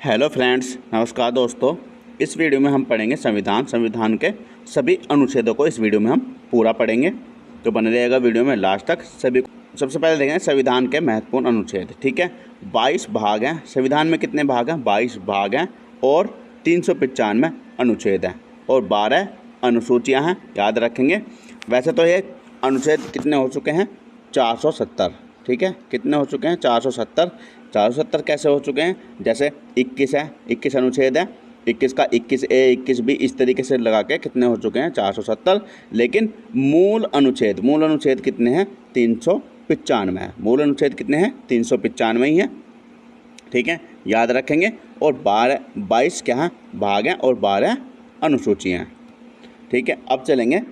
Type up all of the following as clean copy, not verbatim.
Hello friends, नमस्कार दोस्तों। इस वीडियो में हम पढ़ेंगे संविधान के सभी अनुच्छेदों को इस वीडियो में हम पूरा पढ़ेंगे, तो बने रहेगा वीडियो में लास्ट तक। सबसे पहले देखेंगे संविधान के महत्वपूर्ण अनुच्छेद। ठीक है, 22 भाग हैं संविधान में। कितने भाग हैं? 22 भाग हैं और 395 अनुच्छेद हैं और 12 अनुसूचियाँ हैं, याद रखेंगे। वैसे तो ये अनुच्छेद कितने हो चुके हैं? 470। ठीक है, कितने हो चुके हैं? 470। 470 कैसे हो चुके हैं? जैसे 21 है, 21 अनुच्छेद है, 21 का 21A 21B इस तरीके से लगा के कितने हो चुके हैं? 470। लेकिन मूल अनुच्छेद कितने हैं? 395 है। मूल अनुच्छेद कितने हैं? 395 ही है। ठीक है, याद रखेंगे। और 22 क्या है? भाग हैं और 12 अनुसूचियाँ हैं। ठीक है, अब चलेंगे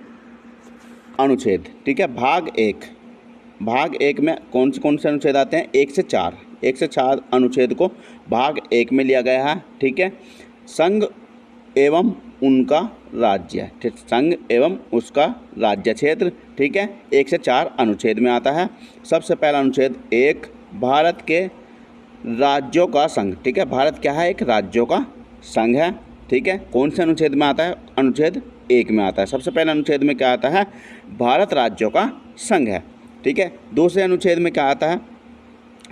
अनुच्छेद। ठीक है, भाग एक में कौन से अनुच्छेद आते हैं? 1 से 4 अनुच्छेद को भाग 1 में लिया गया है। ठीक है, संघ एवं उनका राज्य। ठीक, संघ एवं उसका राज्य क्षेत्र। ठीक है, 1 से 4 अनुच्छेद में आता है। सबसे पहला अनुच्छेद 1, भारत के राज्यों का संघ। ठीक है, भारत क्या है? एक राज्यों का संघ है। ठीक है, कौन से अनुच्छेद में आता है? अनुच्छेद 1 में आता है। सबसे पहले अनुच्छेद में क्या आता है? भारत राज्यों का संघ है। ठीक है, दूसरे अनुच्छेद में क्या आता है?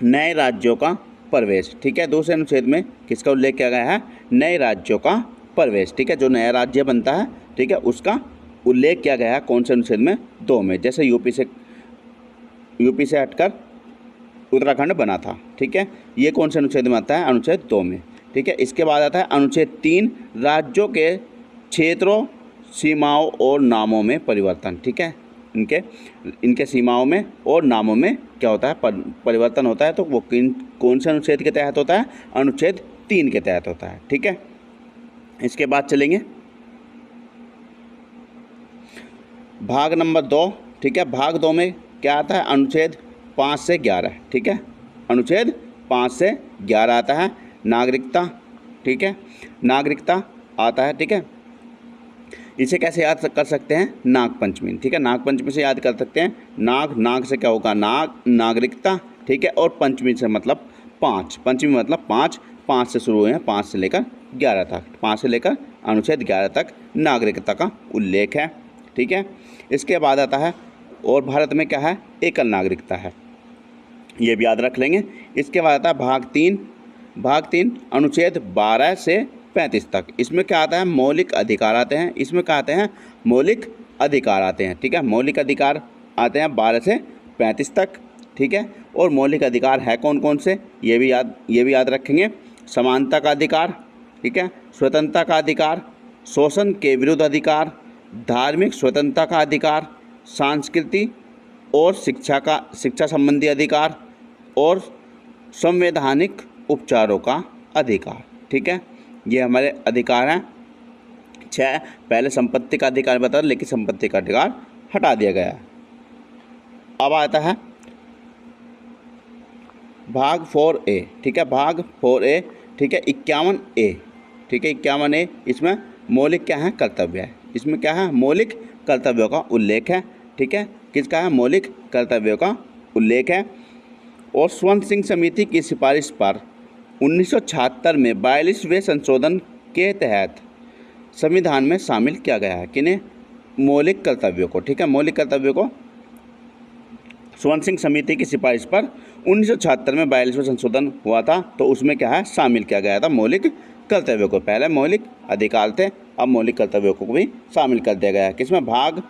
नए राज्यों का प्रवेश। ठीक है, दूसरे अनुच्छेद में किसका उल्लेख किया गया है? नए राज्यों का प्रवेश। ठीक है, जो नया राज्य बनता है, ठीक है, उसका उल्लेख किया गया है। कौन से अनुच्छेद में? 2 में। जैसे यूपी से हटकर उत्तराखंड बना था। ठीक है, ये कौन से अनुच्छेद में आता है? अनुच्छेद 2 में। ठीक है, इसके बाद आता है अनुच्छेद 3, राज्यों के क्षेत्रों, सीमाओं और नामों में परिवर्तन। ठीक है, इनके सीमाओं में और नामों में क्या होता है? परिवर्तन होता है। तो वो कौन से अनुच्छेद के तहत होता है? अनुच्छेद 3 के तहत होता है। ठीक है, इसके बाद चलेंगे भाग नंबर 2। ठीक है, भाग 2 में क्या आता है? अनुच्छेद 5 से 11। ठीक है, अनुच्छेद 5 से 11 आता है। नागरिकता। ठीक है, नागरिकता आता है। ठीक है, इसे कैसे याद कर सकते हैं? नागपंचमी। ठीक है, नागपंचमी से याद कर सकते हैं। नाग से क्या होगा? नागरिकता। ठीक है, और पंचमी से मतलब 5। पंचमी मतलब 5 से शुरू हुए हैं, 5 से लेकर 11 तक। 5 से लेकर अनुच्छेद 11 तक नागरिकता का उल्लेख है। ठीक है, इसके बाद आता है, और भारत में क्या है? एकल नागरिकता है, ये भी याद रख लेंगे। इसके बाद आता है भाग 3 अनुच्छेद 12 से 35 तक। इसमें क्या आता है? मौलिक अधिकार आते हैं। इसमें क्या आते हैं? मौलिक अधिकार आते हैं। ठीक है, मौलिक अधिकार आते हैं 12 से 35 तक। ठीक है, और मौलिक अधिकार है कौन कौन से? ये भी याद रखेंगे। समानता का अधिकार। ठीक है, स्वतंत्रता का अधिकार, शोषण के विरुद्ध अधिकार, धार्मिक स्वतंत्रता का अधिकार, सांस्कृतिक और शिक्षा संबंधी अधिकार और संवैधानिक उपचारों का अधिकार। ठीक है, ये हमारे अधिकार हैं 6। पहले संपत्ति का अधिकार बता, लेकिन संपत्ति का अधिकार हटा दिया गया है। अब आता है भाग 4A। ठीक है, भाग 4A। ठीक है, 51A। ठीक है, 51A, इसमें मौलिक क्या है? कर्तव्य है। इसमें क्या है? मौलिक कर्तव्यों का उल्लेख है। ठीक है, किसका है? मौलिक कर्तव्यों का उल्लेख है। और स्वर्ण सिंह समिति की सिफारिश पर 1976 में 42वें संशोधन के तहत संविधान में शामिल किया गया है। किन्हें? मौलिक कर्तव्यों को। ठीक है, मौलिक कर्तव्यों को स्वर्ण सिंह समिति की सिफारिश पर 1976 में 42वां संशोधन हुआ था, तो उसमें क्या है? शामिल किया गया था मौलिक कर्तव्यों को। पहले मौलिक अधिकार थे, अब मौलिक कर्तव्यों को भी शामिल कर दिया गया है। किसमें? भाग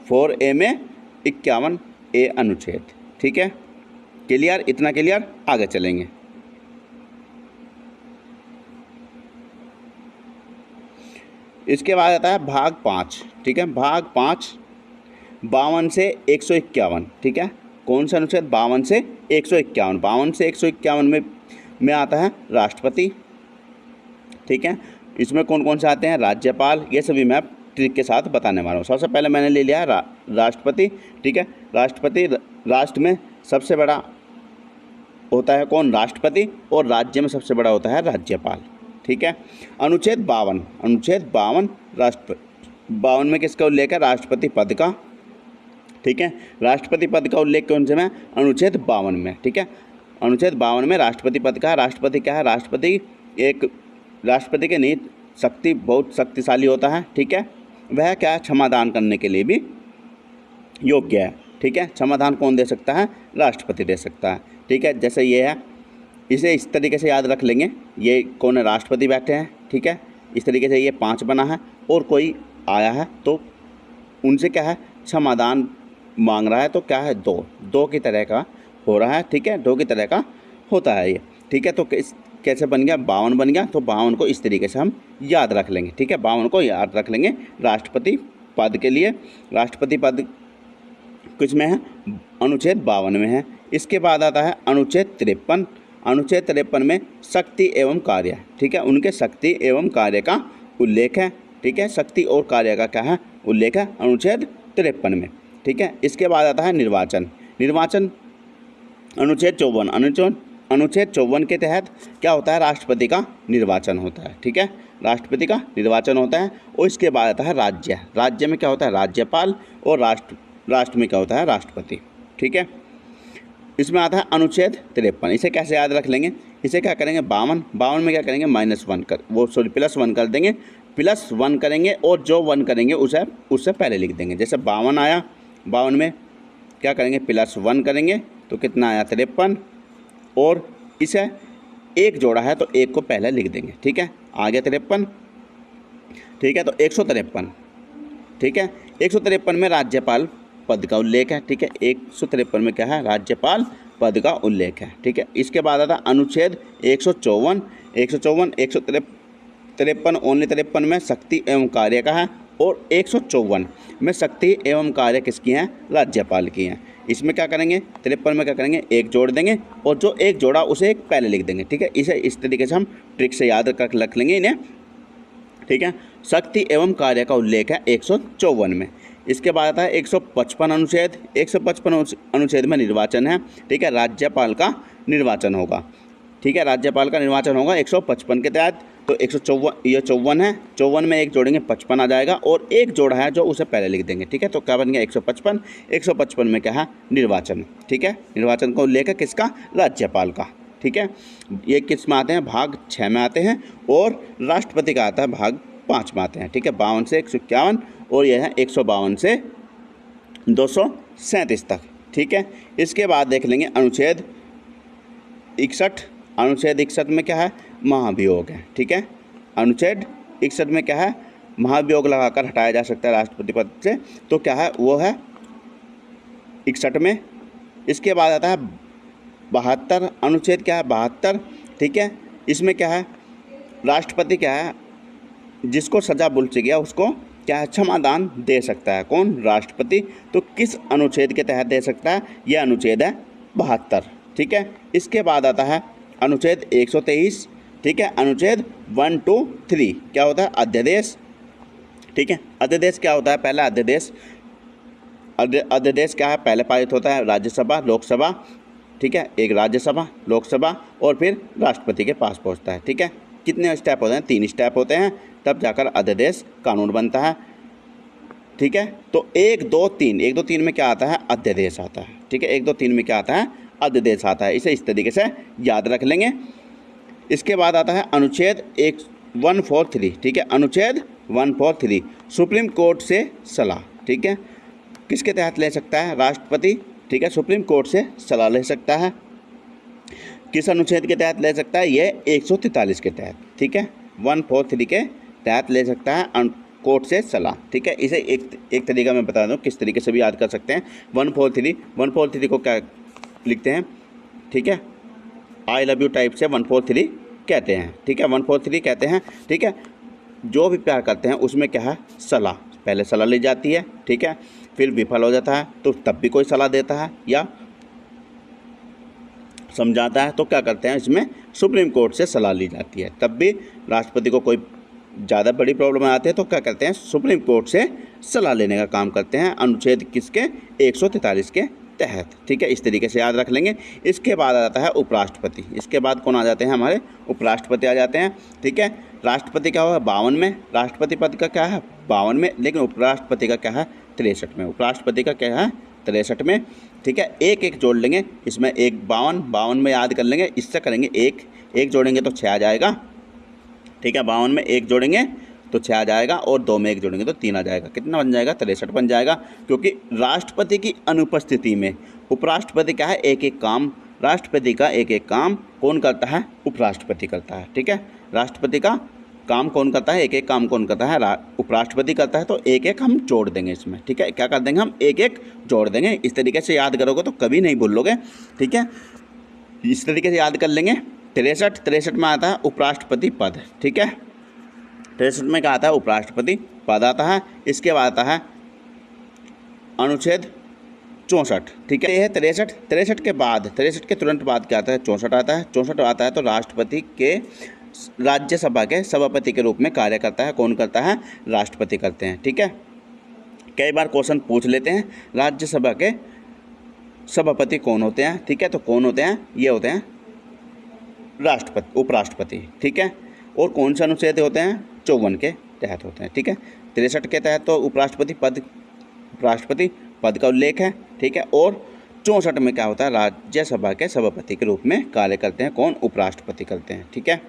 4A में 51A अनुच्छेद। ठीक है, क्लियर? इतना क्लियर? आगे चलेंगे। इसके बाद आता है भाग 5। ठीक है, भाग 5 52 से 151। ठीक है, कौन सा अनुच्छेद? 52 से 151। 52 से 151 में आता है राष्ट्रपति। ठीक है, इसमें कौन कौन से आते हैं? राज्यपाल। ये सभी मैं ट्रिक के साथ बताने वाला हूँ। सबसे पहले मैंने ले लिया राष्ट्रपति। ठीक है, राष्ट्रपति राष्ट्र में सबसे बड़ा होता है कौन? राष्ट्रपति। और राज्य में सबसे बड़ा होता है राज्यपाल। ठीक है, अनुच्छेद 52 राष्ट्रपति 52 में किसका उल्लेख है? राष्ट्रपति पद का। ठीक है, राष्ट्रपति पद का उल्लेख कौन से में? अनुच्छेद 52 में। ठीक है, अनुच्छेद 52 में राष्ट्रपति पद का। राष्ट्रपति क्या है? राष्ट्रपति एक राष्ट्रपति के नीति शक्ति बहुत शक्तिशाली होता है, ठीक है। वह क्या है, क्षमादान करने के लिए भी योग्य है, ठीक है। क्षमादान कौन दे सकता है, राष्ट्रपति दे सकता है, ठीक है। जैसे ये है, इसे इस तरीके से याद रख लेंगे, ये कौन है, राष्ट्रपति बैठे हैं, ठीक है। इस तरीके से ये 5 बना है और कोई आया है तो उनसे क्या है, क्षमादान मांग रहा है, तो क्या है, 2 की तरह का हो रहा है, ठीक है। 2 की तरह का होता है ये, ठीक है। तो कैसे बन गया, 52 बन गया। तो 52 को इस तरीके से हम याद रख लेंगे, ठीक है। 52 को याद रख लेंगे राष्ट्रपति पद के लिए। राष्ट्रपति पद किस में है, अनुच्छेद 52 में है। इसके बाद आता है अनुच्छेद 53। अनुच्छेद 53 में शक्ति एवं कार्य, ठीक है, उनके शक्ति एवं कार्य का उल्लेख है, ठीक है। शक्ति और कार्य का क्या है, उल्लेख है अनुच्छेद 53 में, ठीक है। इसके बाद आता है निर्वाचन। निर्वाचन अनुच्छेद 54। अनुच्छेद 54 के तहत क्या होता है, राष्ट्रपति का निर्वाचन होता है, ठीक है। राष्ट्रपति का निर्वाचन होता है। और इसके बाद आता है राज्य। राज्य में क्या होता है, राज्यपाल। और राष्ट्र में क्या होता है, राष्ट्रपति, ठीक है। इसमें आता है अनुच्छेद 53। इसे कैसे याद रख लेंगे, इसे क्या करेंगे, 52 में क्या करेंगे, -1 कर +1 कर देंगे, +1 करेंगे और जो 1 करेंगे उससे पहले लिख देंगे। जैसे 52 आया, 52 में क्या करेंगे, +1 करेंगे तो कितना आया, 53। और इसे 1 जोड़ा है तो 1 को पहले लिख देंगे, ठीक है। आ गया 53, ठीक है। तो 153, ठीक है। 153 में राज्यपाल पद का उल्लेख है, ठीक है। 153 में क्या है, राज्यपाल पद का उल्लेख है, ठीक है। इसके बाद आता अनुच्छेद 154। 153 ओनली 53 में शक्ति एवं कार्य का है। और 154 में शक्ति एवं कार्य किसकी हैं, राज्यपाल की हैं। इसमें क्या करेंगे, 53 में क्या करेंगे, 1 जोड़ देंगे और जो 1 जोड़ा उसे 1 पहले लिख देंगे, ठीक है। इसे इस तरीके से हम ट्रिक से याद रख लेंगे इन्हें, ठीक है। शक्ति एवं कार्य का उल्लेख है 154 में। इसके बाद आता है 155 अनुच्छेद। 155 अनुच्छेद में निर्वाचन है, ठीक है। राज्यपाल का निर्वाचन होगा, ठीक है। राज्यपाल का निर्वाचन होगा 155 के तहत। तो 154, ये 54 है, 54 में 1 जोड़ेंगे 55 आ जाएगा और 1 जोड़ा है जो उसे पहले लिख देंगे, ठीक है। तो क्या बन गया, 155। 155 में क्या है, निर्वाचन, ठीक है। निर्वाचन को उल्लेख है किसका, राज्यपाल का, ठीक है। ये किस में आते हैं, भाग 6 में आते हैं। और राष्ट्रपति का आता है भाग 5 में आते हैं, ठीक है। 52 से 151 और यह है 152 से 237 तक, ठीक है। इसके बाद देख लेंगे अनुच्छेद 61। अनुच्छेद 61 में क्या है, महाभियोग है, ठीक है। अनुच्छेद 61 में क्या है, महाभियोग लगाकर हटाया जा सकता है राष्ट्रपति पद से। तो क्या है, वो है 61 में। इसके बाद आता है 72। अनुच्छेद क्या है, 72, ठीक है। इसमें क्या है, राष्ट्रपति क्या है, जिसको सजा बुलच गया उसको क्या है, क्षमादान दे सकता है। कौन, राष्ट्रपति। तो किस अनुच्छेद के तहत दे सकता है, यह अनुच्छेद है 72, ठीक है। इसके बाद आता है अनुच्छेद 123, ठीक है। अनुच्छेद 1 to 3 क्या होता है, अध्यादेश, ठीक है। अध्यादेश क्या होता है, पहला अध्यादेश। अध्यादेश क्या है, पहले पारित होता है राज्यसभा, लोकसभा, ठीक है। एक राज्यसभा, लोकसभा और फिर राष्ट्रपति के पास पहुंचता है, ठीक है। कितने स्टेप होते हैं, 3 स्टेप होते हैं, तब जाकर अध्यादेश कानून बनता है, ठीक है। तो 1 2 3, 1 2 3 में क्या आता है, अध्यादेश आता है, ठीक है। 1 2 3 में क्या आता है, अध्यादेश आता है। इसे इस तरीके से याद रख लेंगे। इसके बाद आता है अनुच्छेद 143, ठीक है। अनुच्छेद 143 सुप्रीम कोर्ट से सलाह, ठीक है। किसके तहत ले सकता है, राष्ट्रपति, ठीक है। सुप्रीम कोर्ट से सलाह ले सकता है। किस अनुच्छेद के तहत ले सकता है, ये 143 के तहत, ठीक है। 143 के तहत ले सकता है कोर्ट से सलाह, ठीक है। इसे एक तरीका मैं बता दूं किस तरीके से भी याद कर सकते हैं। 143 को क्या लिखते हैं, ठीक है, आई लव यू टाइप से 143 कहते हैं, ठीक है। 143 कहते हैं, ठीक है। जो भी प्यार करते हैं उसमें क्या है, सलाह, पहले सलाह ली जाती है, ठीक है। फिर विफल हो जाता है तो तब भी कोई सलाह देता है या समझाता है, तो क्या करते हैं, इसमें सुप्रीम कोर्ट से सलाह ली जाती है। तब भी राष्ट्रपति को कोई ज़्यादा बड़ी प्रॉब्लम आती है तो क्या करते हैं, सुप्रीम कोर्ट से सलाह लेने का काम करते हैं, अनुच्छेद किसके, 143 के तहत, ठीक है। इस तरीके से याद रख लेंगे। इसके बाद आता है उपराष्ट्रपति। इसके बाद कौन आ जाते हैं, हमारे उपराष्ट्रपति आ जाते हैं, ठीक है। राष्ट्रपति क्या होगा, 52 में। राष्ट्रपति पद का क्या है, 52 में। लेकिन उपराष्ट्रपति का क्या है, 63 में। उपराष्ट्रपति का क्या है, 63 में, ठीक है। एक जोड़ लेंगे इसमें, 52 में याद कर लेंगे। इससे करेंगे एक जोड़ेंगे तो 6 आ जाएगा, ठीक है। 52 में 1 जोड़ेंगे तो 6 आ जाएगा और 2 में 1 जोड़ेंगे तो 3 आ जाएगा। कितना बन जाएगा? 63 बन जाएगा। क्योंकि राष्ट्रपति की अनुपस्थिति में उपराष्ट्रपति क्या है? एक एक काम, राष्ट्रपति का एक एक काम कौन करता है? उपराष्ट्रपति करता है। ठीक है, राष्ट्रपति का काम कौन करता है? एक एक काम कौन करता है? उपराष्ट्रपति करता है। तो एक एक हम जोड़ देंगे इसमें। ठीक है, क्या कर देंगे हम? एक एक जोड़ देंगे। इस तरीके से याद करोगे तो कभी नहीं भूलोगे। ठीक है, इस तरीके से याद कर लेंगे। 63 में आता है उपराष्ट्रपति पद। ठीक है, 63 में क्या आता है? उपराष्ट्रपति पद आता है। इसके बाद आता है अनुच्छेद 64। ठीक है, ये है 63 के बाद, 63 के तुरंत बाद क्या आता है? 64 आता है। 64 आता है तो राष्ट्रपति के राज्यसभा के सभापति के रूप में कार्य करता है। कौन करता है? राष्ट्रपति करते हैं। ठीक है, कई बार क्वेश्चन पूछ लेते हैं राज्यसभा के सभापति कौन होते हैं। ठीक है, तो कौन होते हैं? ये होते हैं राष्ट्रपति, उपराष्ट्रपति। ठीक है, और कौन से अनुच्छेद होते हैं? 54 के तहत होते हैं। ठीक है, 63 के तहत तो उपराष्ट्रपति पद का उल्लेख है। ठीक है, और 64 में क्या होता है? राज्यसभा के सभापति के रूप में कार्य करते हैं। कौन? उपराष्ट्रपति करते हैं। ठीक है,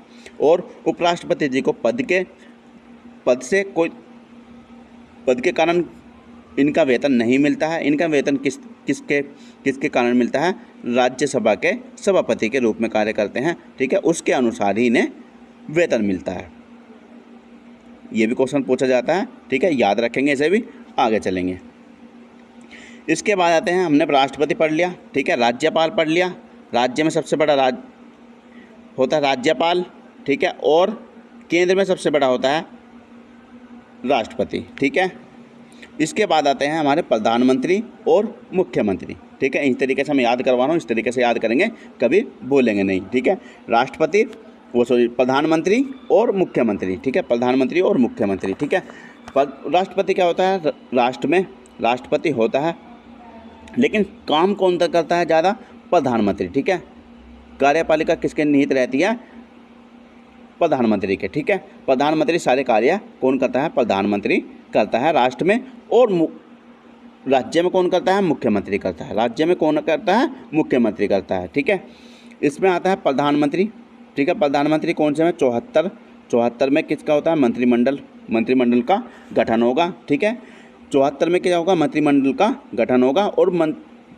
और उपराष्ट्रपति जी को पद के कारण इनका वेतन नहीं मिलता है। इनका वेतन किसके कारण मिलता है? राज्यसभा के सभापति के रूप में कार्य करते हैं। ठीक है, उसके अनुसार ही इन्हें वेतन मिलता है। ये भी क्वेश्चन पूछा जाता है। ठीक है, याद रखेंगे, इसे भी आगे चलेंगे। इसके बाद आते हैं, हमने राष्ट्रपति पढ़ लिया। ठीक है, राज्यपाल पढ़ लिया। राज्य में सबसे बड़ा होता है राज्यपाल। ठीक है, और केंद्र में सबसे बड़ा होता है राष्ट्रपति। ठीक है, इसके बाद आते हैं हमारे प्रधानमंत्री और मुख्यमंत्री। ठीक है, इस तरीके से हम याद करवा रहा हूँ, इस तरीके से याद करेंगे, कभी भूलेंगे नहीं। ठीक है, प्रधानमंत्री और मुख्यमंत्री। ठीक है, प्रधानमंत्री और मुख्यमंत्री। ठीक है, राष्ट्रपति क्या होता है? राष्ट्र में राष्ट्रपति होता है, लेकिन काम कौन तक करता है ज़्यादा? प्रधानमंत्री। ठीक है, कार्यपालिका किसके निहित रहती है? प्रधानमंत्री के। ठीक है, प्रधानमंत्री सारे कार्य कौन करता है? प्रधानमंत्री करता है राष्ट्र में। और राज्य में कौन करता है? मुख्यमंत्री करता है। राज्य में कौन करता है? मुख्यमंत्री करता है। ठीक है, इसमें आता है प्रधानमंत्री। ठीक है, प्रधानमंत्री कौन से में? 74 में किसका होता है? मंत्रिमंडल का गठन होगा। ठीक है, 74 में क्या होगा? मंत्रिमंडल का गठन होगा। और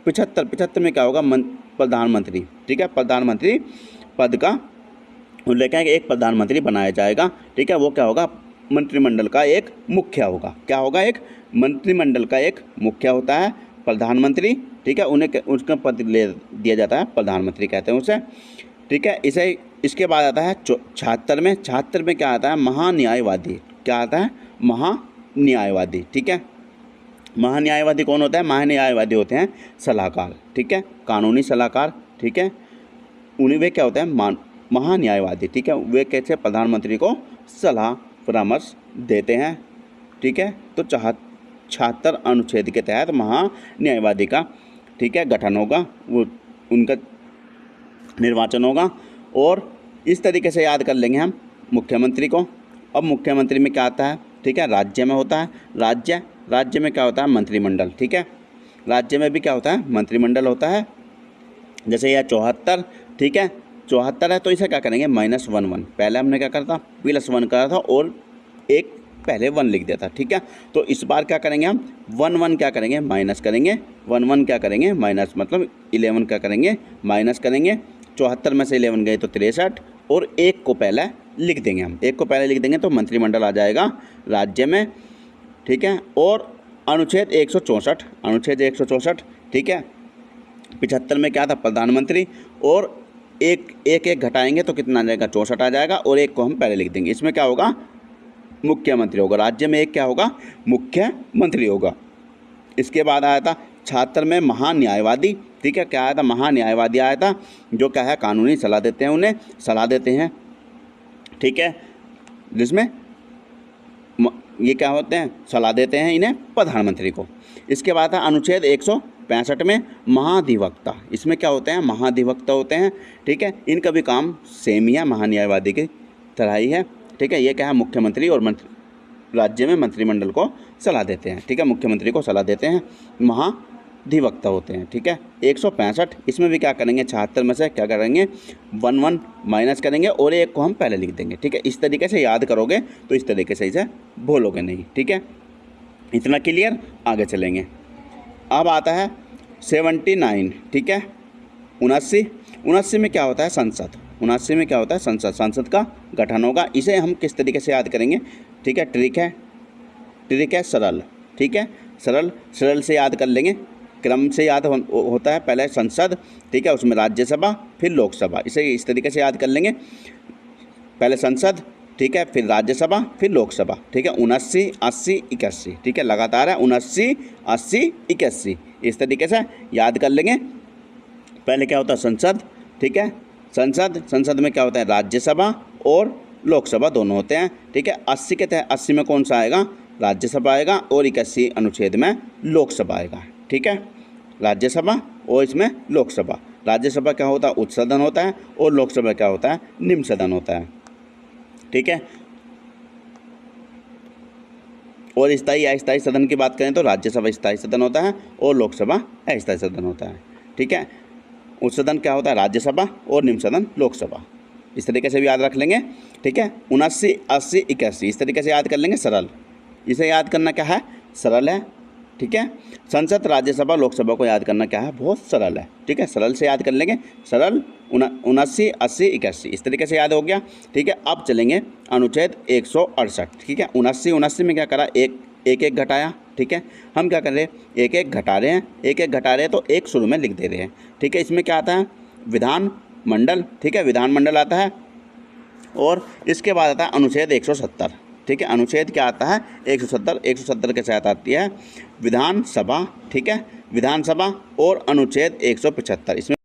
75 में क्या होगा? प्रधानमंत्री। ठीक है, प्रधानमंत्री पद का उल्लेख है कि एक प्रधानमंत्री बनाया जाएगा। ठीक है, वो क्या होगा? मंत्रिमंडल का एक मुखिया होगा। क्या होगा? एक मंत्रिमंडल का एक मुखिया होता है प्रधानमंत्री। ठीक है, उन्हें उसका पद ले दिया जाता है, प्रधानमंत्री कहते हैं उसे। ठीक है, इसके बाद आता है 76 में क्या आता है? महान्यायवादी। क्या आता है? महान्यायवादी। ठीक है, महान्यायवादी कौन होता है? महान्यायवादी होते हैं सलाहकार। ठीक है, कानूनी सलाहकार। ठीक है, वे क्या होते हैं? महान्यायवादी। ठीक है, वे कैसे प्रधानमंत्री को सलाह परामर्श देते हैं। ठीक है, तो 76 अनुच्छेद के तहत महान्यायवादी का, ठीक है, गठन होगा, वो उनका निर्वाचन होगा। और इस तरीके से याद कर लेंगे हम मुख्यमंत्री को। अब मुख्यमंत्री में क्या आता है? ठीक है, राज्य में होता है। राज्य में क्या होता है? मंत्रिमंडल। ठीक है, राज्य में भी क्या होता है? मंत्रिमंडल होता है। जैसे यह 74, ठीक है, 74 है तो इसे क्या करेंगे? -1 पहले हमने क्या करा था? +1 करा था और एक पहले 1 लिख दिया था। ठीक है, तो इस बार क्या करेंगे हम? 1 क्या करेंगे? माइनस करेंगे। 1 क्या करेंगे? माइनस, मतलब 11 क्या करेंगे? माइनस करेंगे। 74 में से 11 गए तो 63, और 1 को पहले लिख देंगे हम। 1 को पहले लिख देंगे तो मंत्रिमंडल आ जाएगा राज्य में। ठीक है, और अनुच्छेद 164, ठीक है, 75 में क्या था? प्रधानमंत्री। और एक घटाएंगे तो कितना आ जाएगा? 64 आ जाएगा, और 1 को हम पहले लिख देंगे। इसमें क्या होगा? मुख्यमंत्री होगा। राज्य में एक क्या होगा? मुख्यमंत्री होगा। इसके बाद आया था 76 में महान्यायवादी। ठीक है, क्या आया था? महान्यायवादी आया था, जो क्या है? कानूनी सलाह देते हैं, उन्हें सलाह देते हैं। ठीक है, जिसमें ये क्या होते हैं? सलाह देते हैं इन्हें, प्रधानमंत्री को। इसके बाद है अनुच्छेद 165 में महाधिवक्ता। इसमें क्या होते हैं? महाधिवक्ता होते हैं। ठीक है, इनका भी काम सेम ही है, महान्यायवादी की तरह ही है। ठीक है, ये क्या है? मुख्यमंत्री और राज्य में मंत्रिमंडल को सलाह देते हैं। ठीक है, मुख्यमंत्री को सलाह देते हैं अधिवक्ता होते हैं। ठीक है, 165 इसमें भी क्या करेंगे, 76 में से क्या करेंगे, 1 माइनस करेंगे और एक को हम पहले लिख देंगे। ठीक है, इस तरीके से याद करोगे तो इस तरीके से इसे भूलोगे नहीं। ठीक है, इतना क्लियर, आगे चलेंगे। अब आता है 79। ठीक है, 79 में क्या होता है, संसद। 79 में क्या होता है, संसद का गठन होगा। इसे हम किस तरीके से याद करेंगे। ठीक है, ट्रिक है सरल। ठीक है, सरल से याद कर लेंगे, क्रम से याद होता है, पहले संसद, ठीक है, उसमें राज्यसभा फिर लोकसभा, इसे इस तरीके से याद कर लेंगे, पहले संसद, ठीक है, फिर राज्यसभा फिर लोकसभा। ठीक है, 79, 80, 81। ठीक है, लगातार है, 79, 80, 81, इस तरीके से याद कर लेंगे। पहले क्या होता है, संसद। ठीक है, संसद में क्या होता है, राज्यसभा और लोकसभा दोनों होते हैं। ठीक है, 80 के तहत 80 में कौन सा आएगा, राज्यसभा आएगा और 81 अनुच्छेद में लोकसभा आएगा। ठीक है, राज्यसभा और इसमें लोकसभा। राज्यसभा क्या होता है, उच्च सदन होता है और लोकसभा क्या होता है, निम्न सदन होता है। ठीक है, और स्थायी अस्थायी सदन की बात करें तो राज्यसभा स्थायी सदन होता है और लोकसभा अस्थायी सदन होता है। ठीक है, उच्च सदन क्या होता है, राज्यसभा और निम्न सदन लोकसभा, इस तरीके से भी याद रख लेंगे। ठीक है, 79, 80, 81 इस तरीके से याद कर लेंगे, सरल। इसे याद करना क्या है, सरल है। ठीक है, संसद, राज्यसभा, लोकसभा को याद करना क्या है, बहुत सरल है। ठीक है, सरल से याद कर लेंगे, सरल। 79, 80, 81 इस तरीके से याद हो गया। ठीक है, अब चलेंगे अनुच्छेद 168। ठीक है, 79 में क्या करा, एक घटाया। ठीक है, हम क्या कर रहे हैं, एक घटा रहे हैं, तो एक शुरू में लिख दे रहे हैं। ठीक है, इसमें क्या आता है, विधानमंडल। ठीक है, विधानमंडल आता है और इसके बाद आता है अनुच्छेद 170। ठीक है, अनुच्छेद क्या आता है, 170 के साथ आती है विधानसभा। ठीक है, विधानसभा और अनुच्छेद 175 इसमें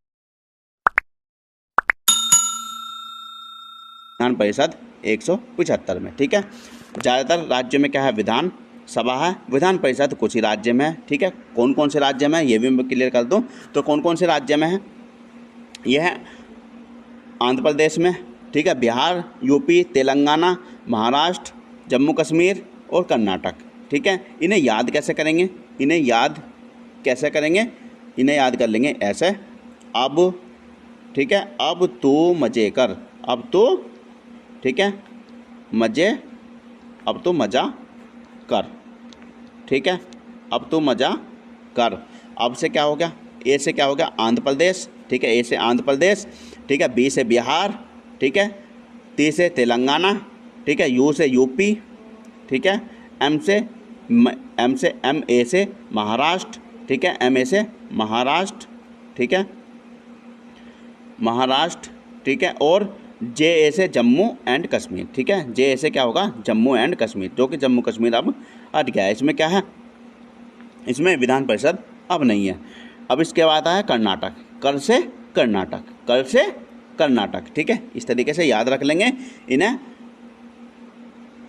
विधान परिषद 175 में। ठीक है, ज़्यादातर राज्यों में क्या है, विधान सभा है, विधान परिषद कुछ ही राज्य में है। ठीक है, कौन कौन से राज्य में है ये भी मैं क्लियर कर दूं, तो कौन कौन से राज्य में है, यह है आंध्र प्रदेश में। ठीक है, बिहार, यूपी, तेलंगाना, महाराष्ट्र, जम्मू कश्मीर और कर्नाटक। ठीक है, इन्हें याद कैसे करेंगे, इन्हें याद कर लेंगे ऐसे, अब। ठीक है, अब तू मज़े कर, अब तो, ठीक है, अब तो मज़ा कर। ठीक है, अब तो मज़ा कर। अब से क्या हो गया, ए से क्या हो गया, आंध्र प्रदेश। ठीक है, ए से आंध्र प्रदेश। ठीक है, बी से बिहार। ठीक है, टी से तेलंगाना। ठीक है, यू से यूपी। ठीक है, एम ए से महाराष्ट्र। ठीक है, एम ए से महाराष्ट्र। ठीक है, महाराष्ट्र। ठीक है, और जे ए से जम्मू एंड कश्मीर। ठीक है, जे ए से क्या होगा, जम्मू एंड कश्मीर, जो कि जम्मू कश्मीर अब हट गया है। इसमें क्या है, इसमें विधान परिषद अब नहीं है। अब इसके बाद आया कर्नाटक, कर से कर्नाटक। ठीक है, इस तरीके से याद रख लेंगे इन्हें,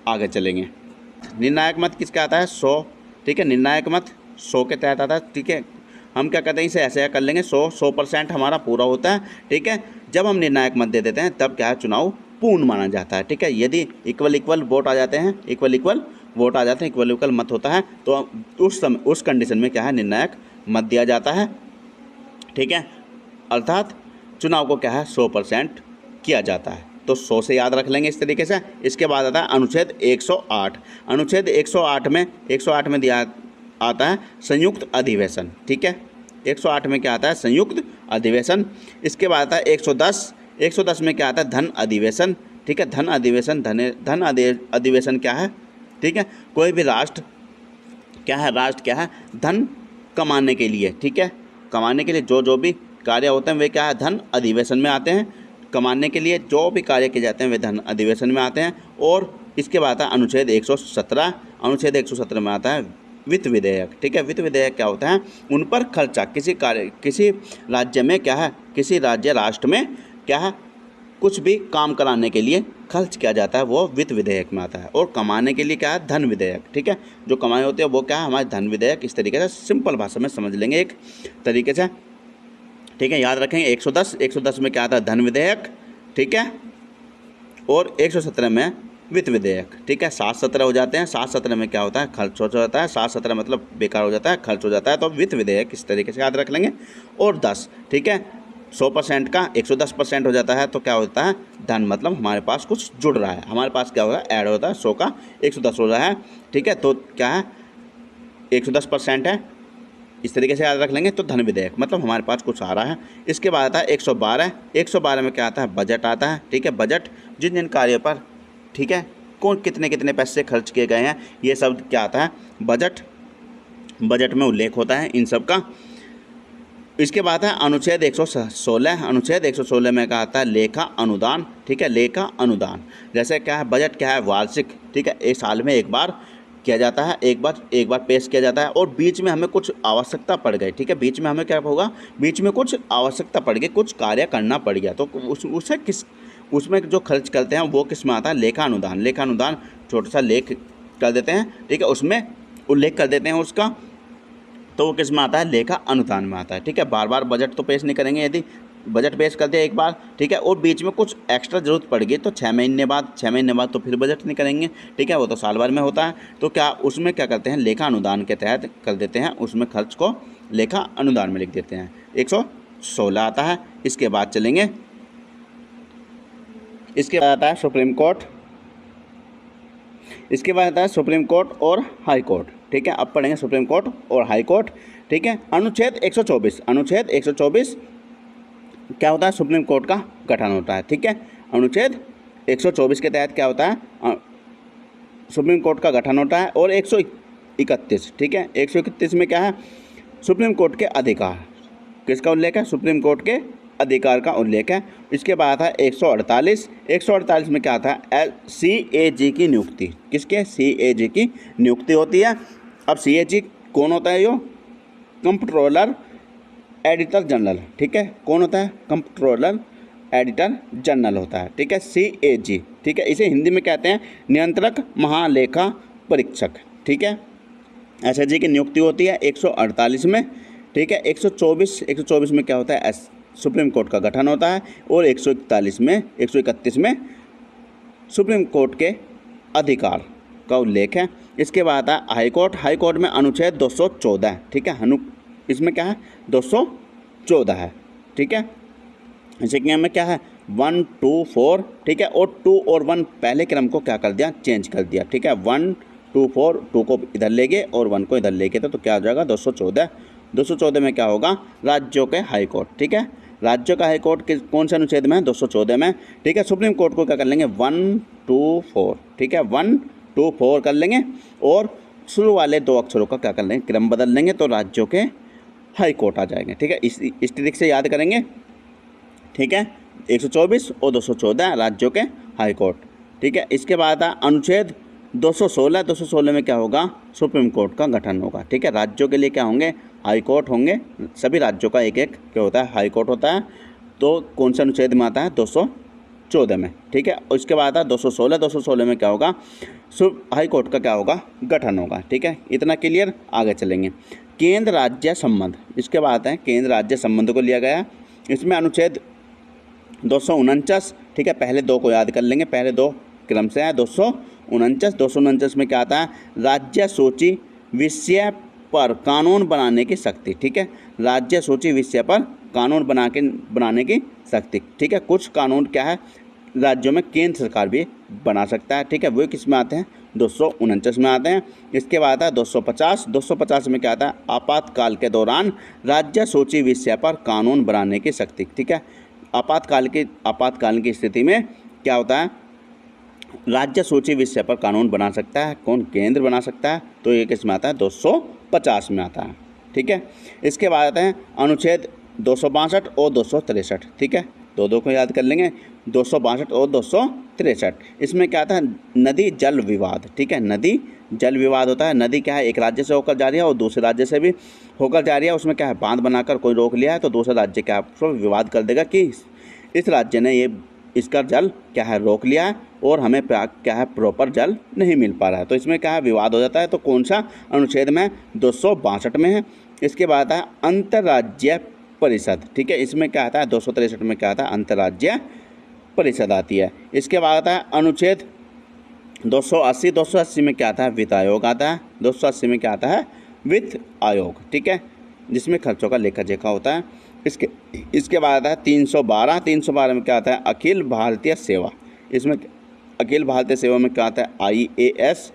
आगे चलेंगे। निर्णायक मत किसका आता है, 100। ठीक है, निर्णायक मत 100 के तहत आता है। ठीक है, हम क्या कहते हैं, इसे ऐसे कर लेंगे, 100% हमारा पूरा होता है। ठीक है, जब हम निर्णायक मत दे देते हैं तब क्या है, चुनाव पूर्ण माना जाता है। ठीक है, यदि इक्वल वोट आ जाते हैं, इक्वल मत होता है, तो उस कंडीशन में क्या है, निर्णायक मत दिया जाता है। ठीक है, अर्थात चुनाव को क्या है, 100% किया जाता है। तो 100 से याद रख लेंगे इस तरीके से। इसके बाद आता है अनुच्छेद 108। अनुच्छेद 108 में दिया आता है संयुक्त अधिवेशन। ठीक है, 108 में क्या आता है, संयुक्त अधिवेशन। इसके बाद आता है 110 में क्या आता है, धन अधिवेशन। ठीक है, धन अधिवेशन क्या है, ठीक है, कोई भी राष्ट्र क्या है, धन कमाने के लिए। ठीक है, कमाने के लिए जो भी कार्य होते हैं वे क्या है, धन अधिवेशन में आते हैं। कमाने के लिए जो भी कार्य किए जाते हैं वे धन अधिवेशन में आते हैं। और इसके बाद आता है अनुच्छेद 117। अनुच्छेद 117 में आता है वित्त विधेयक। ठीक है, वित्त विधेयक क्या होता है, उन पर खर्चा किसी राज्य में क्या है, किसी राष्ट्र में क्या है, कुछ भी काम कराने के लिए खर्च किया जाता है, वो वित्त विधेयक में आता है। और कमाने के लिए क्या है, धन विधेयक। ठीक है, जो कमाई होती है वो क्या है, हमारे धन विधेयक। इस तरीके से सिंपल भाषा में समझ लेंगे एक तरीके से। ठीक है, याद रखेंगे 110 में क्या आता है, धन विधेयक। ठीक है, और 117 में वित्त विधेयक, ठीक है। 7-17 हो जाते हैं, 7-17 में क्या होता है, खर्च हो जाता है, 7-17 मतलब बेकार हो जाता है, खर्च हो जाता है, तो वित्त विधेयक इस तरीके से याद रख लेंगे। और 10, ठीक है, 100% का 110% हो जाता है, तो क्या होता है, धन, मतलब हमारे पास कुछ जुड़ रहा है, हमारे पास क्या होगा, ऐड होता है, 100 का 110 हो रहा है, ठीक है, तो क्या है, 110% है, इस तरीके से याद रख लेंगे। तो धन विधेयक मतलब हमारे पास कुछ आ रहा है। इसके बाद आता है 112 में क्या आता है, बजट आता है, ठीक है। बजट जिन जिन कार्यों पर, ठीक है, कौन कितने कितने पैसे खर्च किए गए हैं, ये सब क्या आता है, बजट में उल्लेख होता है इन सब का। इसके बाद है अनुच्छेद 116। अनुच्छेद 116 में क्या आता है, लेखा अनुदान, ठीक है, लेखा अनुदान। जैसे क्या है, बजट क्या है, वार्षिक, ठीक है, एक साल में एक बार किया जाता है, एक बार पेश किया जाता है, और बीच में हमें कुछ आवश्यकता पड़ गई, ठीक है, बीच में हमें क्या होगा, बीच में कुछ आवश्यकता पड़ गई, कुछ कार्य करना पड़ गया, तो उसमें जो खर्च करते हैं वो किस में आता है, लेखा अनुदान। लेखा अनुदान छोटा सा लेख कर देते हैं, ठीक है, उसमें उल्लेख कर देते हैं उसका, तो वो किस में आता है, लेखा अनुदान में आता है, ठीक है। बार बार बजट तो पेश नहीं करेंगे, यदि बजट पेश कर दिया एक बार, ठीक है, और बीच में कुछ एक्स्ट्रा जरूरत पड़ गई तो 6 महीने बाद तो फिर बजट नहीं करेंगे, ठीक है, वो तो साल भर में होता है। तो क्या उसमें क्या करते हैं, लेखा अनुदान के तहत कर देते हैं, उसमें खर्च को लेखा अनुदान में लिख देते हैं। 116 आता है। इसके बाद चलेंगे, इसके बाद आता है सुप्रीम कोर्ट। इसके बाद आता है सुप्रीम कोर्ट और हाई कोर्ट, ठीक है। अब पढ़ेंगे सुप्रीम कोर्ट और हाई कोर्ट, ठीक है। अनुच्छेद 124 क्या होता है, सुप्रीम कोर्ट का गठन होता है, ठीक है। अनुच्छेद 124 के तहत क्या होता है, सुप्रीम कोर्ट का गठन होता है। और 131, ठीक है, 131 में क्या है, सुप्रीम कोर्ट के अधिकार, किसका उल्लेख है, सुप्रीम कोर्ट के अधिकार का उल्लेख है। इसके बाद है 148 में क्या आता है, CAG की नियुक्ति, किसके, CAG की नियुक्ति होती है। अब CAG कौन होता है, यो कंप्ट्रोलर एडिटर जनरल, ठीक है, कौन होता है, कंप्ट्रोलर एडिटर जनरल होता है, ठीक है, CAG, ठीक है। इसे हिंदी में कहते हैं नियंत्रक महालेखा परीक्षक, ठीक है। SAG की नियुक्ति होती है 148 में, ठीक है। 124 में क्या होता है, सुप्रीम कोर्ट का गठन होता है। और 131 में सुप्रीम कोर्ट के अधिकार का उल्लेख है। इसके बाद है हाई कोर्ट में अनुच्छेद 214, ठीक है, इसमें क्या है, 214 है, ठीक है। इसे क्या में क्या है, 1, 2, 4, ठीक है, और 2 और 1 पहले क्रम को क्या कर दिया, चेंज कर दिया, ठीक है। 1, 2, 4, 2 को इधर ले गए और 1 को इधर ले गए, तो क्या हो जाएगा, 214 में क्या होगा, राज्यों के हाई कोर्ट, ठीक है। राज्यों का हाई कोर्ट कौन से अनुच्छेद में है, 214 में, ठीक है। सुप्रीम कोर्ट को क्या कर लेंगे, 1, 2, 4, ठीक है, 1, 2, 4 कर लेंगे, और शुरू वाले 2 अक्षरों का क्या कर लेंगे, क्रम बदल लेंगे, तो राज्यों के हाई कोर्ट आ जाएंगे, ठीक है। इस तरीके से याद करेंगे, ठीक है। 124 और 214 राज्यों के हाई कोर्ट, ठीक है। इसके बाद अनुच्छेद 216 में क्या होगा, सुप्रीम कोर्ट का गठन होगा, ठीक है। राज्यों के लिए क्या होंगे, हाई कोर्ट होंगे, सभी राज्यों का एक एक क्या होता है, हाई कोर्ट होता है। तो कौन सा अनुच्छेद में आता है, 214 में, ठीक है। उसके बाद आता है 216 में क्या होगा, हाई कोर्ट का क्या होगा, गठन होगा, ठीक है। इतना क्लियर, आगे चलेंगे। केंद्र राज्य संबंध, इसके बाद है केंद्र राज्य संबंध को लिया गया। इसमें अनुच्छेद 249, ठीक है, पहले 2 को याद कर लेंगे, पहले 2 क्रम से है। 249 में क्या आता है, राज्य सूची विषय पर कानून बनाने की शक्ति, ठीक है। राज्य सूची विषय पर कानून बनाने की शक्ति, ठीक है। कुछ कानून क्या है, राज्यों में केंद्र सरकार भी बना सकता है, ठीक है। वो किस में आते हैं, 249 में आते हैं। इसके बाद है 250 में क्या आता है, आपातकाल के दौरान राज्य सूची विषय पर कानून बनाने की शक्ति, ठीक है। आपातकाल की स्थिति में क्या होता है, राज्य सूची विषय पर कानून बना सकता है कौन, केंद्र बना सकता है, तो ये किस में आता है, 250 में आता है, ठीक है। इसके बाद आते हैं अनुच्छेद 262 और 263, ठीक है, दो को याद कर लेंगे, 262 और 263। इसमें क्या आता है, नदी जल विवाद, ठीक है, नदी जल विवाद होता है। नदी क्या है, एक राज्य से होकर जा रही है और दूसरे राज्य से भी होकर जा रही है, उसमें क्या है, बांध बनाकर कोई रोक लिया है तो दूसरा राज्य क्या है, विवाद कर देगा कि इस राज्य ने इसका जल क्या है, रोक लिया है और हमें क्या है, प्रॉपर जल नहीं मिल पा रहा है, तो इसमें क्या है, विवाद हो जाता है। तो कौन सा अनुच्छेद में, 262 में है। इसके बाद है अंतर्राज्यीय परिषद, ठीक है, इसमें क्या आता है, 263 में क्या आता है, अंतर्राज्यीय परिषद आती है। इसके बाद आता है अनुच्छेद 280 में क्या आता है, वित्त आयोग आता है। 280 में क्या आता है, वित्त आयोग, ठीक है, जिसमें खर्चों का लेखा जोखा होता है। इसके बाद आता है 312 में क्या आता है, अखिल भारतीय सेवा। इसमें अखिल भारतीय सेवा में क्या आता है, IAS,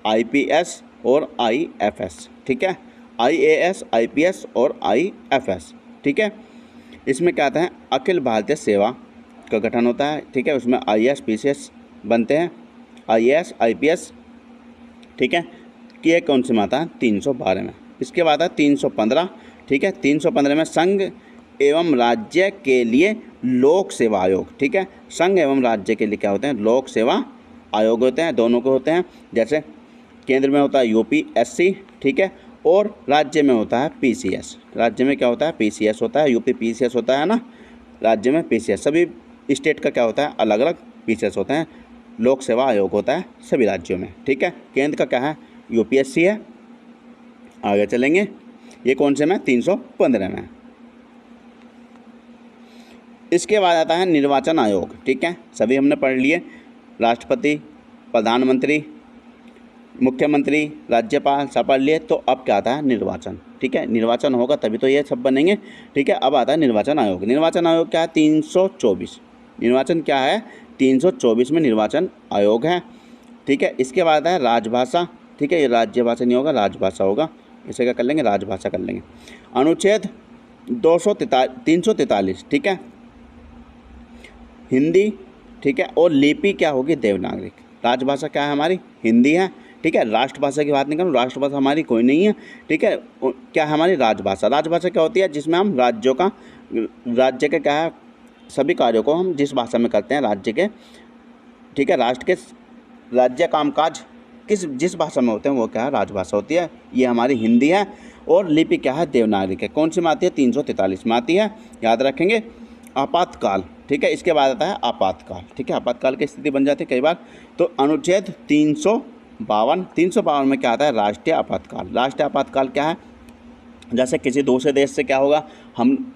IPS और IFS, ठीक है, IAS, IPS और IFS, ठीक है। इसमें क्या आता है, अखिल भारतीय सेवा का गठन होता है, ठीक है, उसमें IAS, PCS बनते हैं, IAS, IPS, ठीक है, कि ये कौन से में आता है, 312 में। इसके बाद है 315, ठीक है, 315 में संघ एवं राज्य के लिए लोक सेवा आयोग, ठीक है, संघ एवं राज्य के लिए क्या होते हैं, लोक सेवा आयोग होते हैं, दोनों को होते हैं। जैसे केंद्र में होता है UPSC, ठीक है, और राज्य में होता है PCS। राज्य में क्या होता है, PCS होता है, UP PCS होता है ना, राज्य में PCS। सभी स्टेट का क्या होता है, अलग अलग PCS होते हैं। लोक सेवा आयोग होता है सभी राज्यों में, ठीक है। केंद्र का क्या है, UPSC है। आगे चलेंगे, ये कौन से में, 315 में। इसके बाद आता है निर्वाचन आयोग, ठीक है, सभी हमने पढ़ लिए, राष्ट्रपति, प्रधानमंत्री, मुख्यमंत्री, राज्यपाल सब पढ़ लिए। तो अब क्या आता है, निर्वाचन, ठीक है, निर्वाचन होगा तभी तो ये सब बनेंगे, ठीक है। अब आता है निर्वाचन आयोग। निर्वाचन आयोग क्या है, 324। निर्वाचन क्या है, 324 में निर्वाचन आयोग है, ठीक है। इसके बाद है राजभाषा, ठीक है, ये राज्य भाषा नहीं होगा, राजभाषा होगा, इसे क्या कर लेंगे, राजभाषा कर लेंगे। अनुच्छेद 343, ठीक है, हिंदी, ठीक है, और लिपि क्या होगी, देवनागरी। राजभाषा क्या है हमारी, हिंदी है, ठीक है। राष्ट्रभाषा की बात नहीं करूँ, राष्ट्रभाषा हमारी कोई नहीं है, ठीक है। क्या है हमारी, राजभाषा। राजभाषा क्या होती है, जिसमें हम राज्य के क्या है, सभी कार्यों को हम जिस भाषा में करते हैं राज्य के, ठीक है, राष्ट्र के राज्य कामकाज जिस भाषा में होते हैं वो क्या है, राजभाषा होती है। ये हमारी हिंदी है। और लिपि क्या है, देवनागरी है। कौन सी में आती है, 343 में आती है, याद रखेंगे। आपातकाल, ठीक है, इसके बाद आता है आपातकाल, ठीक है, आपातकाल की स्थिति बन जाती है कई बार। तो अनुच्छेद 352 में क्या आता है, राष्ट्रीय आपातकाल। राष्ट्रीय आपातकाल क्या है, जैसे किसी दूसरे देश से क्या होगा,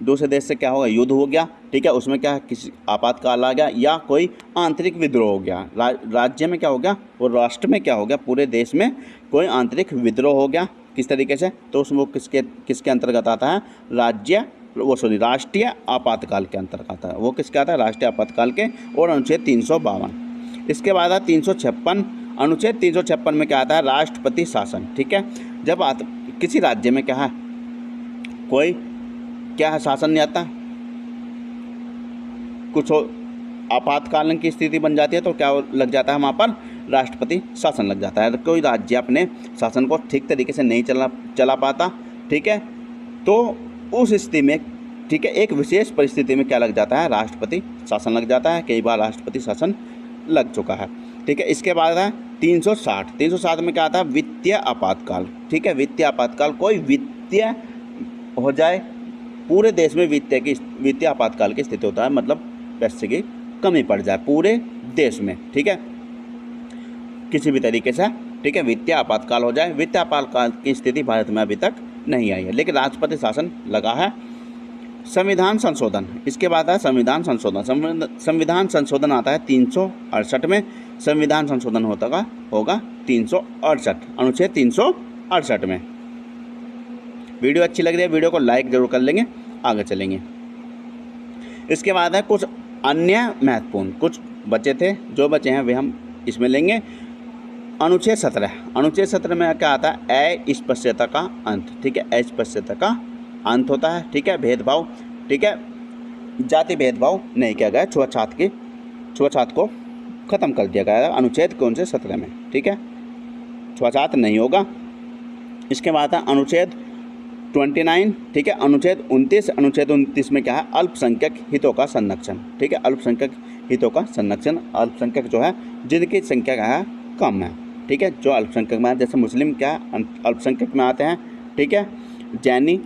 दूसरे देश से क्या होगा, युद्ध हो गया, ठीक है, उसमें क्या है, किसी आपातकाल आ गया, या कोई आंतरिक विद्रोह हो गया, राज्य में क्या हो गया, और राष्ट्र में क्या हो गया, पूरे देश में कोई आंतरिक विद्रोह हो गया, किस तरीके से, तो उसमें वो किसके अंतर्गत आता है, राष्ट्रीय आपातकाल के अंतर्गत आता है। वो किसके आता है, राष्ट्रीय आपातकाल के। और अनुच्छेद 352। इसके बाद है 356। अनुच्छेद 356 में क्या आता है, राष्ट्रपति शासन, ठीक है। जब किसी राज्य में क्या है, कोई क्या है, शासन नहीं आता, कुछ आपातकालीन की स्थिति बन जाती है, तो क्या लग जाता है वहाँ पर, राष्ट्रपति शासन लग जाता है। तो कोई राज्य अपने शासन को ठीक तरीके से नहीं चला पाता, ठीक है, तो उस स्थिति में, ठीक है, एक विशेष परिस्थिति में क्या लग जाता है, राष्ट्रपति शासन लग जाता है। कई बार राष्ट्रपति शासन लग चुका है, ठीक है। इसके बाद है 360 में क्या आता है, वित्तीय आपातकाल, ठीक है। वित्तीय आपातकाल, कोई वित्तीय हो जाए, पूरे देश में वित्तीय आपातकाल की स्थिति होता है, मतलब पैसे की कमी पड़ जाए पूरे देश में, ठीक है, किसी भी तरीके से, ठीक है, वित्तीय आपातकाल हो जाए। वित्तीय आपातकाल की स्थिति भारत में अभी तक नहीं आई है, लेकिन राष्ट्रपति शासन लगा है। संविधान संशोधन, इसके बाद है संविधान संशोधन। संविधान संशोधन आता है 368 में। संविधान संशोधन होगा 368, अनुच्छेद 368 में। वीडियो अच्छी लग रही है, वीडियो को लाइक जरूर कर लेंगे। आगे चलेंगे, इसके बाद है कुछ अन्य महत्वपूर्ण, कुछ बचे थे, जो बचे हैं वे हम इसमें लेंगे। अनुच्छेद 17 में क्या आता है, अस्पृश्यता का अंत, ठीक है, अस्पृश्यता का अंत होता है, ठीक है, भेदभाव, ठीक है, जाति भेदभाव नहीं किया गया, छुआछात को खत्म कर दिया गया है। अनुच्छेद कौन से 17 में, ठीक है, छुआछात नहीं होगा। इसके बाद है अनुच्छेद 29, ठीक है, अनुच्छेद 29। अनुच्छेद 29 में क्या है, अल्पसंख्यक हितों का संरक्षण, ठीक है, अल्पसंख्यक हितों का संरक्षण। अल्पसंख्यक जो है, जिनकी संख्या क्या है, कम है, ठीक है, जो अल्पसंख्यक में, जैसे मुस्लिम क्या अल्पसंख्यक में आते हैं, ठीक है, जैनी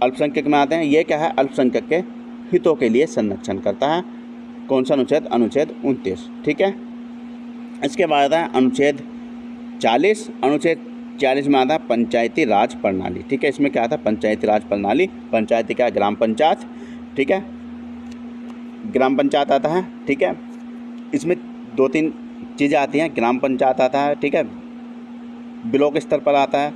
अल्पसंख्यक में आते हैं। ये क्या है, अल्पसंख्यक के हितों के लिए संरक्षण करता है। कौन सा अनुच्छेद, अनुच्छेद 29, ठीक है। इसके बाद है अनुच्छेद 40। अनुच्छेद 40 में आता है पंचायती राज प्रणाली, ठीक है। इसमें क्या आता है, पंचायती राज प्रणाली। पंचायती क्या है, ग्राम पंचायत, ठीक है, ग्राम पंचायत आता है, ठीक है। इसमें 2-3 चीज़ें आती हैं। ग्राम पंचायत आता है, ठीक है, ब्लॉक स्तर पर आता है,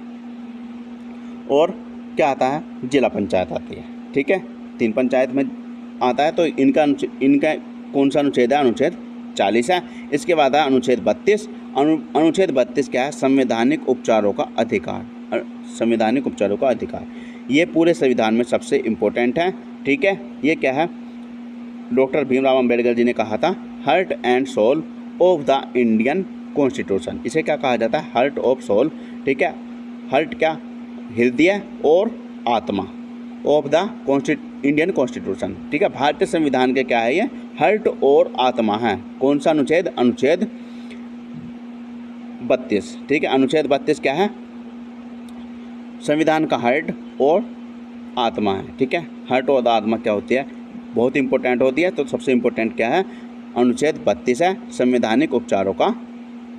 और क्या आता है, जिला पंचायत आती है, ठीक है। 3 पंचायत में आता है। तो इनका कौन सा अनुच्छेद है, अनुच्छेद 40 है। इसके बाद है अनुच्छेद 32। अनुच्छेद 32 क्या है, संवैधानिक उपचारों का अधिकार। संवैधानिक उपचारों का अधिकार ये पूरे संविधान में सबसे इम्पोर्टेंट है, ठीक है। ये क्या है, डॉक्टर भीमराव अंबेडकर जी ने कहा था, heart and soul of the Indian constitution. इसे क्या कहा जाता है, हार्ट ऑफ सोल, ठीक है। हार्ट क्या, हृदय और आत्मा ऑफ द इंडियन कॉन्स्टिट्यूशन, ठीक है। भारतीय संविधान के क्या है, ये हार्ट और आत्मा है। कौन सा अनुच्छेद, अनुच्छेद 32, ठीक है। अनुच्छेद 32 क्या है, संविधान का हार्ट और आत्मा है, ठीक है। हार्ट और आत्मा क्या होती है, बहुत इंपॉर्टेंट होती है। तो सबसे इम्पोर्टेंट क्या है, अनुच्छेद 32 है, संवैधानिक उपचारों का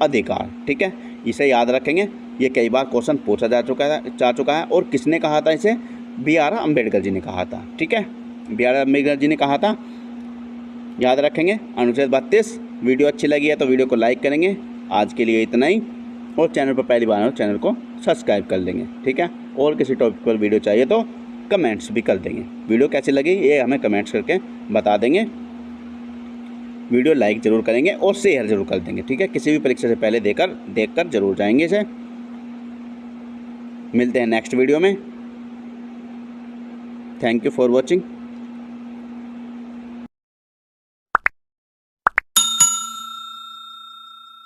अधिकार, ठीक है। इसे याद रखेंगे। ये कई बार क्वेश्चन पूछा जा चुका है। और किसने कहा था इसे, B.R. अम्बेडकर जी ने कहा था, ठीक है। B.R. अम्बेडकर जी ने कहा था, याद रखेंगे। अनुच्छेद 32। वीडियो अच्छी लगी है तो वीडियो को लाइक करेंगे। आज के लिए इतना ही, और चैनल पर पहली बार हो चैनल को सब्सक्राइब कर लेंगे, ठीक है। और किसी टॉपिक पर वीडियो चाहिए तो कमेंट्स भी कर देंगे। वीडियो कैसी लगी ये हमें कमेंट्स करके बता देंगे। वीडियो लाइक ज़रूर करेंगे और शेयर ज़रूर कर देंगे, ठीक है। किसी भी परीक्षा से पहले देखकर ज़रूर जाएंगे इसे। मिलते हैं नेक्स्ट वीडियो में। Thank you for watching.